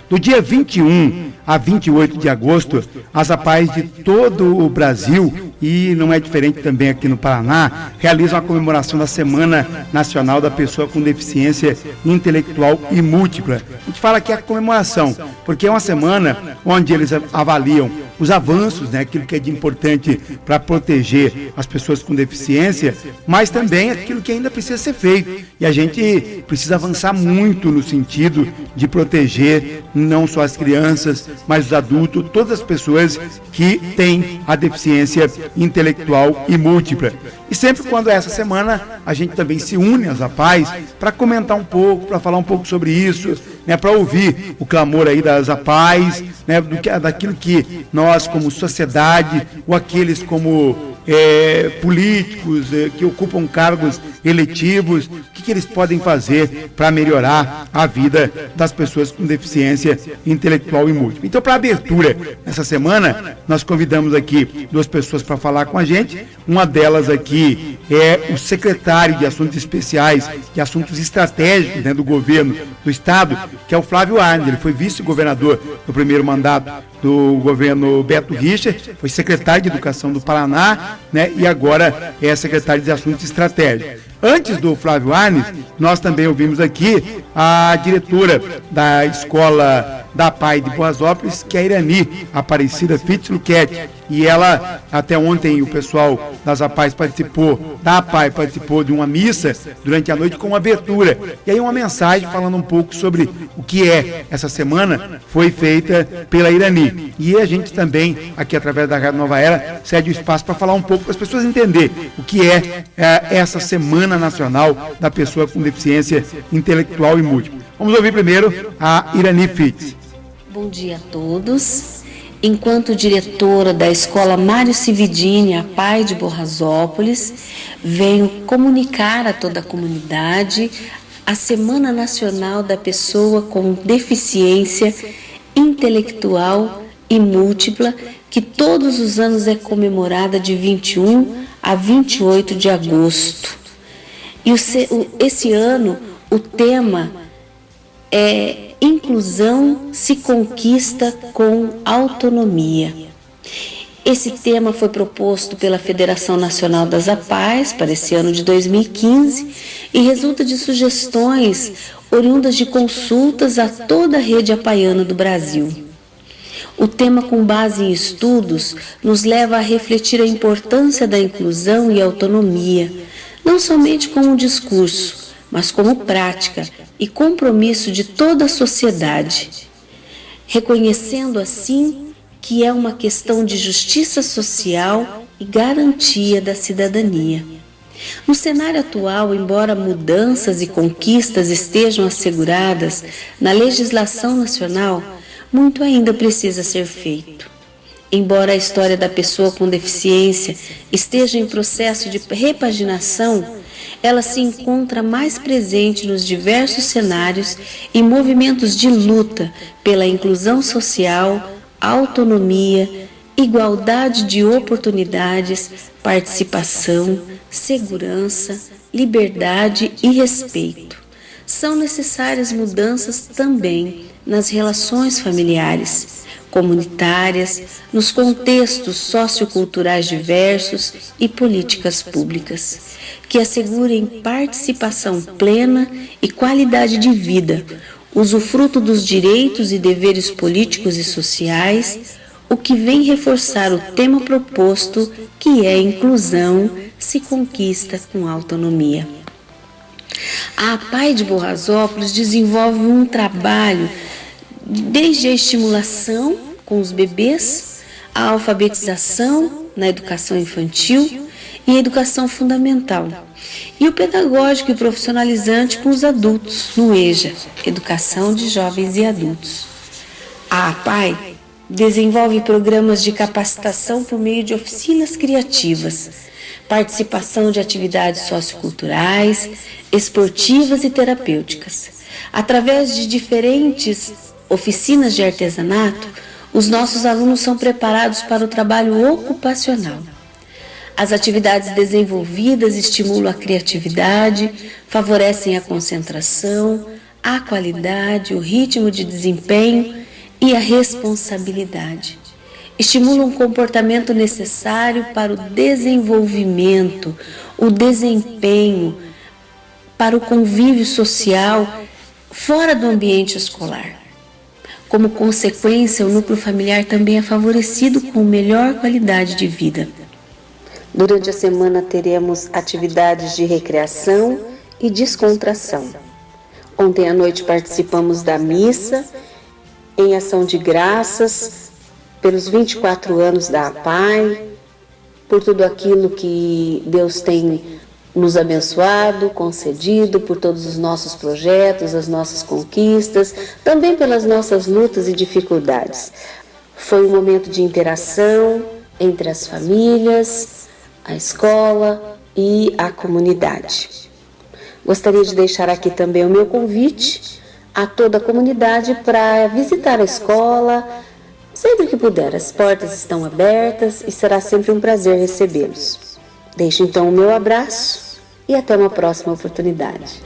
Do dia 21 a 28 de agosto, as APAES de todo o Brasil, e não é diferente também aqui no Paraná, realizam a comemoração da Semana Nacional da Pessoa com Deficiência Intelectual e Múltipla. A gente fala que é a comemoração, porque é uma semana onde eles avaliam os avanços, né, aquilo que é de importante para proteger as pessoas com deficiência, mas também aquilo que ainda precisa ser feito. E a gente precisa avançar muito no sentido de proteger não só as crianças, mas os adultos, todas as pessoas que têm a deficiência intelectual e múltipla. E sempre quando é essa semana, a gente também se une às APAES para comentar um pouco, para falar um pouco sobre isso, né, para ouvir o clamor aí das APAES, né, daquilo que nós como sociedade, ou aqueles como políticos que ocupam cargos eletivos, o que eles podem fazer para melhorar a vida das pessoas com deficiência intelectual e múltipla. Então, para a abertura dessa semana, nós convidamos aqui duas pessoas para falar com a gente. Uma delas aqui é o secretário de Assuntos Especiais e Assuntos Estratégicos, né, do governo do Estado, que é o Flávio Arnes. Ele foi vice-governador no primeiro mandato do governo Beto Richa, foi secretário de Educação do Paraná, né, e agora é secretário de Assuntos Estratégicos. Antes do Flávio Arnes, nós também ouvimos aqui a diretora da escola da APAE de Boasópolis, que é a Irani Aparecida Fitzluquete, e ela, até ontem, o pessoal das APAES da APAE participou de uma missa durante a noite com uma abertura, e aí uma mensagem falando um pouco sobre o que é essa semana, foi feita pela Irani. E a gente também, aqui através da Rádio Nova Era, cede o espaço para falar um pouco, para as pessoas entenderem o que é essa Semana Nacional da Pessoa com Deficiência Intelectual e Múltipla. Vamos ouvir primeiro a Irani Fitz. Bom dia a todos. Enquanto diretora da Escola Mário Cividini, APAE de Boasópolis, venho comunicar a toda a comunidade a Semana Nacional da Pessoa com Deficiência Intelectual e Múltipla, que todos os anos é comemorada de 21 a 28 de agosto. E esse ano o tema é Inclusão se conquista com autonomia. Esse tema foi proposto pela Federação Nacional das APAES para esse ano de 2015 e resulta de sugestões oriundas de consultas a toda a rede apaiana do Brasil. O tema, com base em estudos, nos leva a refletir a importância da inclusão e autonomia, não somente como um discurso, mas como prática e compromisso de toda a sociedade, reconhecendo assim que é uma questão de justiça social e garantia da cidadania. No cenário atual, embora mudanças e conquistas estejam asseguradas na legislação nacional, muito ainda precisa ser feito. Embora a história da pessoa com deficiência esteja em processo de repaginação, ela se encontra mais presente nos diversos cenários e movimentos de luta pela inclusão social, autonomia, igualdade de oportunidades, participação, segurança, liberdade e respeito. São necessárias mudanças também nas relações familiares, comunitárias, nos contextos socioculturais diversos e políticas públicas, que assegurem participação plena e qualidade de vida, usufruto dos direitos e deveres políticos e sociais, o que vem reforçar o tema proposto, que é inclusão se conquista com autonomia. A APAE de Boasópolis desenvolve um trabalho desde a estimulação com os bebês, a alfabetização na educação infantil e educação fundamental, e o pedagógico e profissionalizante com os adultos, no EJA, Educação de Jovens e Adultos. A APAE desenvolve programas de capacitação por meio de oficinas criativas, participação de atividades socioculturais, esportivas e terapêuticas. Através de diferentes oficinas de artesanato, os nossos alunos são preparados para o trabalho ocupacional. As atividades desenvolvidas estimulam a criatividade, favorecem a concentração, a qualidade, o ritmo de desempenho e a responsabilidade. Estimula um comportamento necessário para o desenvolvimento, o desempenho, para o convívio social fora do ambiente escolar. Como consequência, o núcleo familiar também é favorecido com melhor qualidade de vida. Durante a semana teremos atividades de recreação e descontração. Ontem à noite participamos da missa em ação de graças pelos 24 anos da APAI, por tudo aquilo que Deus tem nos abençoado, concedido, por todos os nossos projetos, as nossas conquistas, também pelas nossas lutas e dificuldades. Foi um momento de interação entre as famílias, a escola e a comunidade. Gostaria de deixar aqui também o meu convite a toda a comunidade para visitar a escola sempre que puder. As portas estão abertas e será sempre um prazer recebê-los. Deixo então o meu abraço e até uma próxima oportunidade.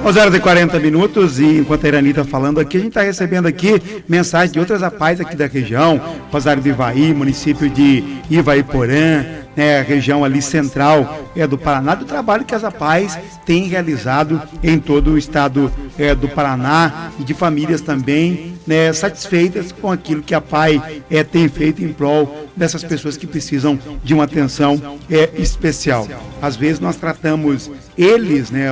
11h40 e enquanto a Irani está falando aqui, a gente está recebendo aqui mensagens de outras APAIs aqui da região, Rosário do Ivaí, município de Ivaiporã, né, a região ali central do Paraná, do trabalho que as APAIs têm realizado em todo o estado do Paraná e de famílias também, né, satisfeitas com aquilo que a APAI tem feito em prol dessas pessoas que precisam de uma atenção especial. Às vezes nós tratamos eles, né,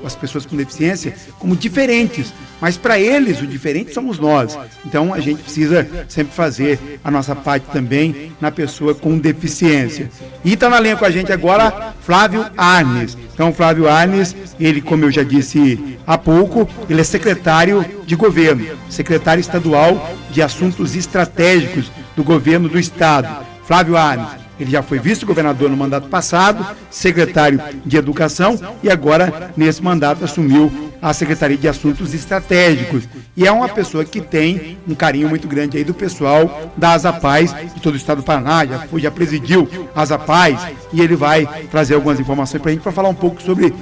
as pessoas com deficiência, como diferentes, mas para eles o diferente somos nós. Então a gente precisa sempre fazer a nossa parte também na pessoa com deficiência. E está na linha com a gente agora Flávio Arnes. Então Flávio Arnes, ele, como eu já disse há pouco, ele é secretário de governo, secretário estadual de assuntos estratégicos do governo do estado. Flávio Arnes, ele já foi vice-governador no mandato passado, secretário de Educação e agora, nesse mandato, assumiu a Secretaria de Assuntos Estratégicos. E é uma pessoa que tem um carinho muito grande aí do pessoal das APAIs de todo o estado do Paraná, já presidiu as APAIs e ele vai trazer algumas informações para a gente para falar um pouco sobre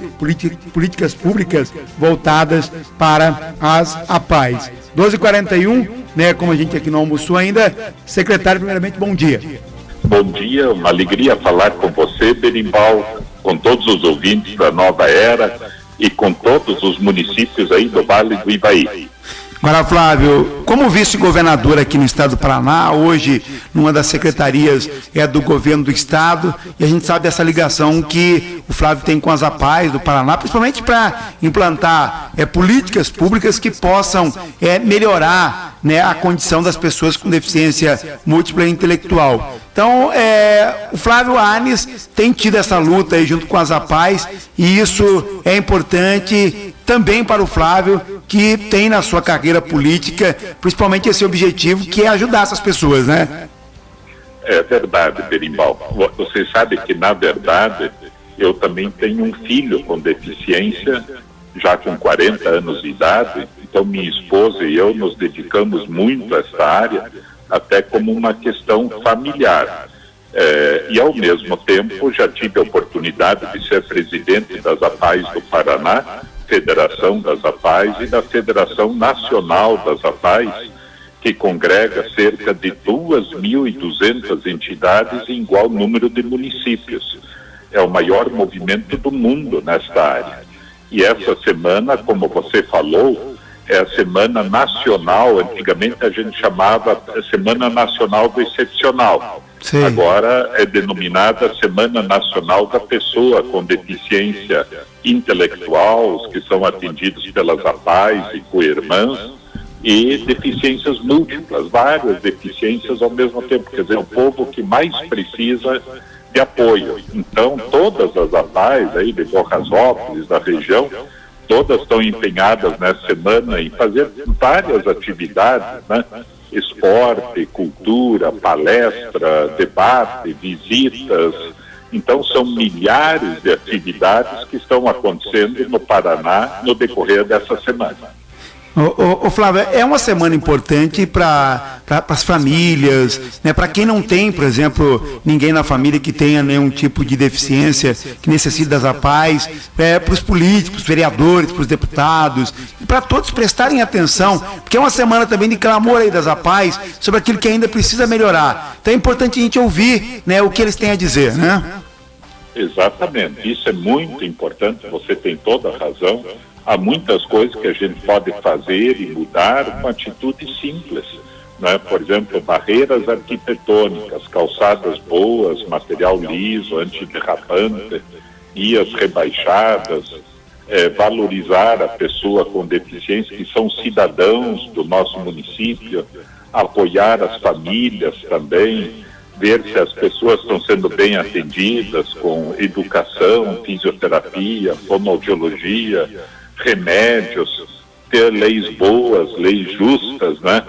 políticas públicas voltadas para as APAIs. 12h41, né, como a gente aqui não almoçou ainda, secretário, primeiramente, bom dia. Bom dia, uma alegria falar com você, Berimbau, com todos os ouvintes da Nova Era e com todos os municípios aí do Vale do Ivaí. Agora, Flávio, como vice-governador aqui no estado do Paraná, hoje numa das secretarias do governo do estado, e a gente sabe dessa ligação que o Flávio tem com as APAIs do Paraná, principalmente para implantar políticas públicas que possam melhorar, né, a condição das pessoas com deficiência múltipla e intelectual. Então, o Flávio Arnes tem tido essa luta aí junto com as APAIs, e isso é importante também para o Flávio, que tem na sua carreira política, principalmente esse objetivo, que é ajudar essas pessoas, né? É verdade, Berimbau. Você sabe que, na verdade, eu também tenho um filho com deficiência, já com 40 anos de idade, então minha esposa e eu nos dedicamos muito a essa área, até como uma questão familiar. E, ao mesmo tempo, já tive a oportunidade de ser presidente das APAIs do Paraná, Federação das APAIs e da Federação Nacional das APAIs, que congrega cerca de 2.200 entidades em igual número de municípios. É o maior movimento do mundo nesta área. E essa semana, como você falou, é a Semana Nacional, antigamente a gente chamava Semana Nacional do Excepcional. Sim. Agora é denominada Semana Nacional da Pessoa com Deficiência Intelectual, os que são atendidos pelas APAIs e co-irmãs, e deficiências múltiplas, várias deficiências ao mesmo tempo, quer dizer, o povo que mais precisa de apoio. Então, todas as APAIs aí de Borrasópolis, da região, todas estão empenhadas nessa semana em fazer várias atividades, né? Esporte, cultura, palestra, debate, visitas. Então são milhares de atividades que estão acontecendo no Paraná no decorrer dessa semana. Ô Flávio, é uma semana importante para as famílias, né? Para quem não tem, por exemplo, ninguém na família que tenha nenhum tipo de deficiência, que necessite das APAES, para os políticos, vereadores, para os deputados, para todos prestarem atenção, porque é uma semana também de clamor aí das APAES sobre aquilo que ainda precisa melhorar. Então é importante a gente ouvir, né, o que eles têm a dizer, né? Exatamente, isso é muito importante, você tem toda a razão. Há muitas coisas que a gente pode fazer e mudar com atitudes simples, né? Por exemplo, barreiras arquitetônicas, calçadas boas, material liso, antiderrapante, vias rebaixadas, valorizar a pessoa com deficiência, que são cidadãos do nosso município, apoiar as famílias também, ver se as pessoas estão sendo bem atendidas com educação, fisioterapia, fonoaudiologia, remédios, ter leis boas, leis justas, né?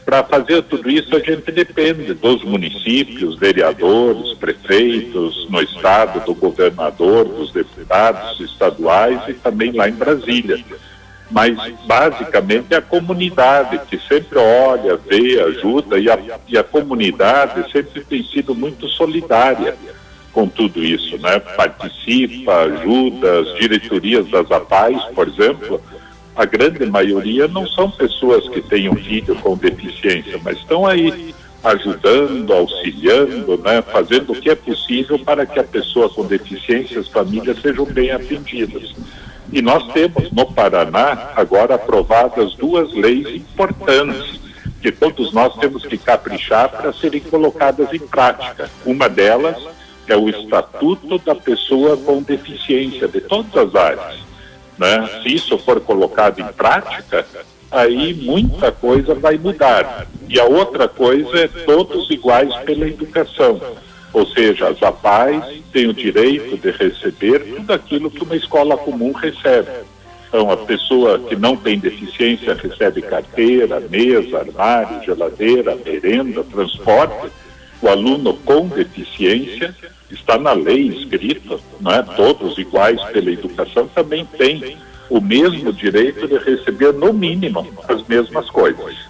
Para fazer tudo isso a gente depende dos municípios, vereadores, prefeitos, no estado, do governador, dos deputados estaduais e também lá em Brasília. Mas basicamente é a comunidade que sempre olha, vê, ajuda, e a comunidade sempre tem sido muito solidária com tudo isso, né? Participa, ajuda, as diretorias das APAES, por exemplo, a grande maioria não são pessoas que têm um filho com deficiência, mas estão aí ajudando, auxiliando, né? Fazendo o que é possível para que a pessoa com deficiência, as famílias sejam bem atendidas. E nós temos no Paraná agora aprovadas 2 leis importantes, que todos nós temos que caprichar para serem colocadas em prática. Uma delas é o Estatuto da Pessoa com Deficiência, de todas as áreas, né? Se isso for colocado em prática, aí muita coisa vai mudar. E a outra coisa é todos iguais pela educação, ou seja, as APAES têm o direito de receber tudo aquilo que uma escola comum recebe. Então, a pessoa que não tem deficiência recebe carteira, mesa, armário, geladeira, merenda, transporte. O aluno com deficiência, está na lei escrita, né? Todos iguais pela educação, também tem o mesmo direito de receber, no mínimo, as mesmas coisas.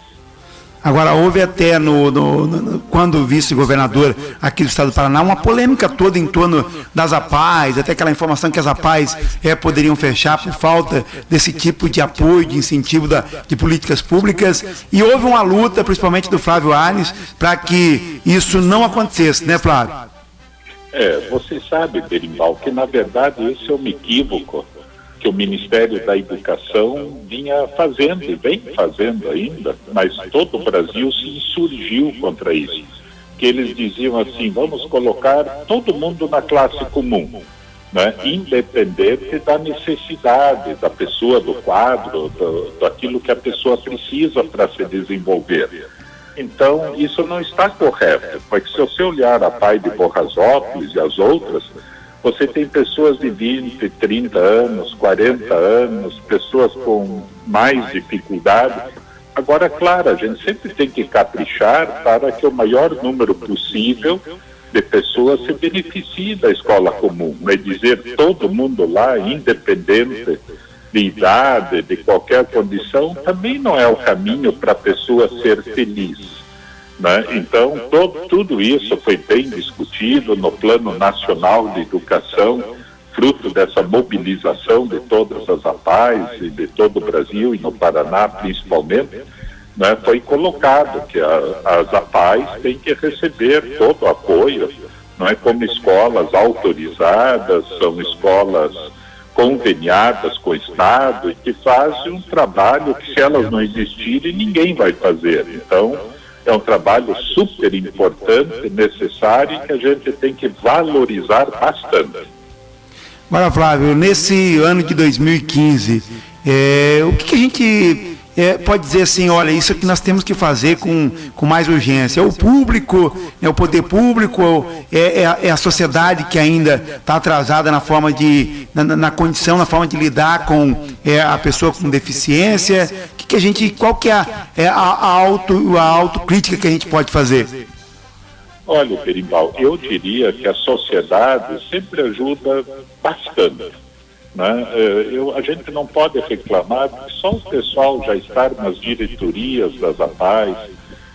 Agora, houve até, quando o vice-governador aqui do estado do Paraná, uma polêmica toda em torno das APAES, até aquela informação que as APAES poderiam fechar por falta desse tipo de apoio, de incentivo de políticas públicas, e houve uma luta, principalmente do Flávio Arnes, para que isso não acontecesse, né, Flávio? Você sabe, Berimbau, que na verdade esse é um equívoco que o Ministério da Educação vinha fazendo e vem fazendo ainda, mas todo o Brasil se insurgiu contra isso. Que eles diziam assim, vamos colocar todo mundo na classe comum, né? Independente da necessidade da pessoa, do quadro, daquilo que a pessoa precisa para se desenvolver. Então, isso não está correto, porque se você olhar a APAE de Borrasópolis e as outras, você tem pessoas de 20, 30 anos, 40 anos, pessoas com mais dificuldade. Agora, claro, a gente sempre tem que caprichar para que o maior número possível de pessoas se beneficie da escola comum. É dizer, todo mundo lá, independente de idade, de qualquer condição, também não é o caminho para a pessoa ser feliz, né? Então, tudo isso foi bem discutido no Plano Nacional de Educação, fruto dessa mobilização de todas as APAES e de todo o Brasil, e no Paraná principalmente, né? Foi colocado que as APAES têm que receber todo o apoio, não é, como escolas autorizadas, são escolas conveniadas com o Estado e que fazem um trabalho que, se elas não existirem, ninguém vai fazer. Então, é um trabalho super importante, necessário, e que a gente tem que valorizar bastante. Agora, Flávio, nesse ano de 2015, o que a gente pode dizer assim, olha, isso que nós temos que fazer com mais urgência? É o público, é o poder público, é a sociedade que ainda está atrasada na forma na condição, na forma de lidar com a pessoa com deficiência? Qual que é a autocrítica que a gente pode fazer? Olha, Berimbau, eu diria que a sociedade sempre ajuda bastante. né? A gente não pode reclamar porque só o pessoal já estar nas diretorias das APAES,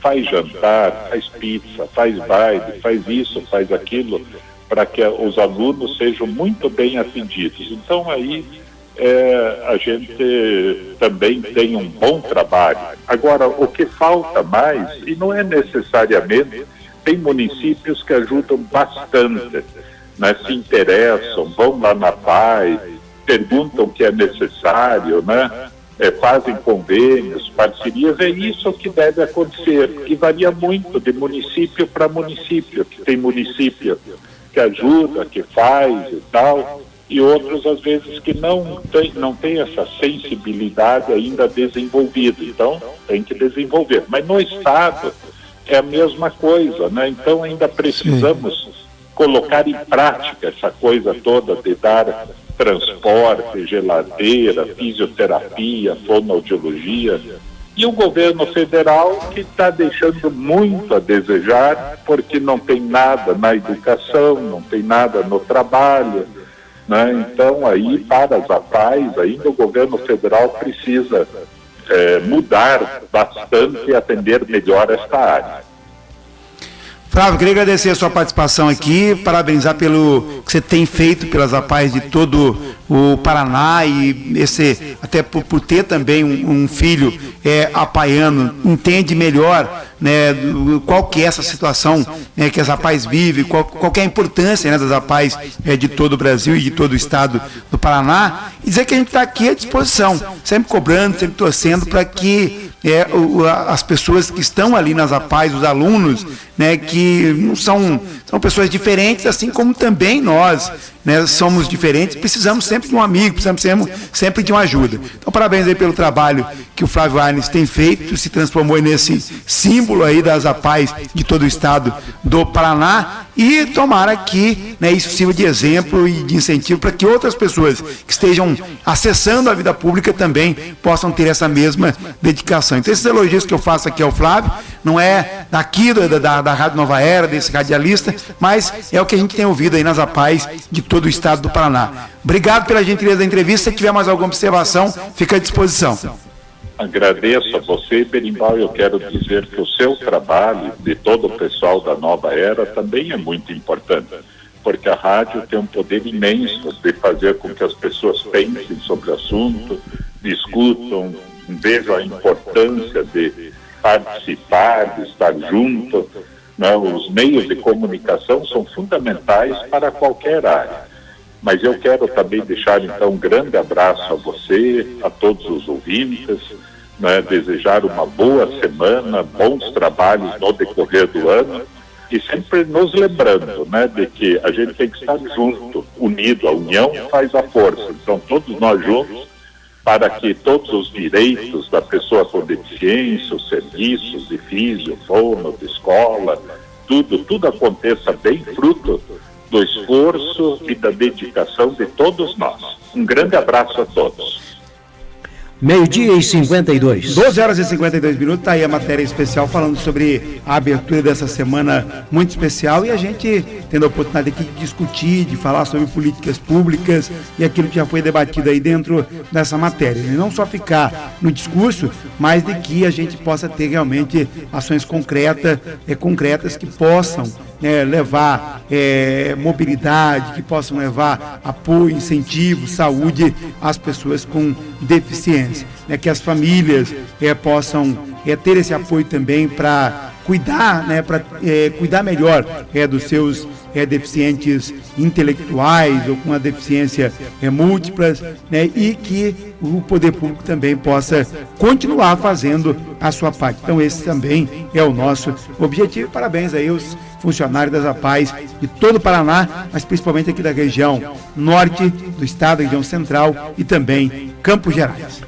faz jantar, faz pizza, faz baile, faz isso, faz aquilo, para que os alunos sejam muito bem atendidos. Então aí a gente também tem um bom trabalho. Agora, o que falta mais, e não é necessariamente, tem municípios que ajudam bastante, né, se interessam, vão lá na PAI, perguntam o que é necessário, né, fazem convênios, parcerias. É isso que deve acontecer, que varia muito de município para município, que tem município que ajuda, que faz e tal, e outros às vezes que não tem essa sensibilidade ainda desenvolvida. Então tem que desenvolver, mas no estado é a mesma coisa, né? Então ainda precisamos colocar em prática essa coisa toda de dar transporte, geladeira, fisioterapia, fonoaudiologia. E o governo federal que está deixando muito a desejar, porque não tem nada na educação, não tem nada no trabalho, né? Então aí para as APAES ainda o governo federal precisa mudar bastante e atender melhor esta área. Flávio, queria agradecer a sua participação aqui, parabenizar pelo que você tem feito pelas APAES de todo o Paraná e até por ter também um filho apaiano, entende melhor, né, qual que é essa situação, né, que as APAES vivem, qual que é a importância, né, das APAES de todo o Brasil e de todo o estado do Paraná, e dizer que a gente está aqui à disposição, sempre cobrando, sempre torcendo para que as pessoas que estão ali nas APAES, os alunos, né, que não são pessoas diferentes, assim como também nós, né, somos diferentes, precisamos sempre de um amigo, precisamos sempre de uma ajuda. Então, parabéns aí pelo trabalho que o Flávio Arnes tem feito, se transformou nesse símbolo aí das APAES de todo o estado do Paraná, e tomara que, né, isso sirva de exemplo e de incentivo para que outras pessoas que estejam acessando a vida pública também possam ter essa mesma dedicação. Então, esses elogios que eu faço aqui ao Flávio, não é daqui da Rádio Nova Era, desse radialista, mas é o que a gente tem ouvido aí nas APAES de todo o estado do Paraná. Obrigado pela gentileza da entrevista. Se tiver mais alguma observação, fica à disposição. Agradeço a você, Berimbau. Eu quero dizer que o seu trabalho, de todo o pessoal da Nova Era, também é muito importante, porque a rádio tem um poder imenso de fazer com que as pessoas pensem sobre o assunto, discutam, vejam a importância de participar, de estar junto, né? Os meios de comunicação são fundamentais para qualquer área. Mas eu quero também deixar, então, um grande abraço a você, a todos os ouvintes, né? Desejar uma boa semana, bons trabalhos no decorrer do ano, e sempre nos lembrando, né, de que a gente tem que estar junto, unido. A união faz a força. Então, todos nós juntos, para que todos os direitos da pessoa com deficiência, os serviços de físio, fono, de escola, tudo aconteça bem, fruto do esforço e da dedicação de todos nós. Um grande abraço a todos. 12h52. 12h52, está aí a matéria especial falando sobre a abertura dessa semana muito especial, e a gente tendo a oportunidade aqui de discutir, de falar sobre políticas públicas e aquilo que já foi debatido aí dentro dessa matéria. E não só ficar no discurso, mas de que a gente possa ter realmente ações concretas que possam levar mobilidade, que possam levar apoio, incentivo, saúde às pessoas com deficiência, que as famílias possam ter esse apoio também para cuidar, cuidar melhor dos seus deficientes intelectuais ou com a deficiência múltiplas, e que o poder público também possa continuar fazendo a sua parte. Então esse também é o nosso objetivo. Parabéns aí aos funcionários das APAES de todo o Paraná, mas principalmente aqui da região norte do estado, região central e também Campos Gerais.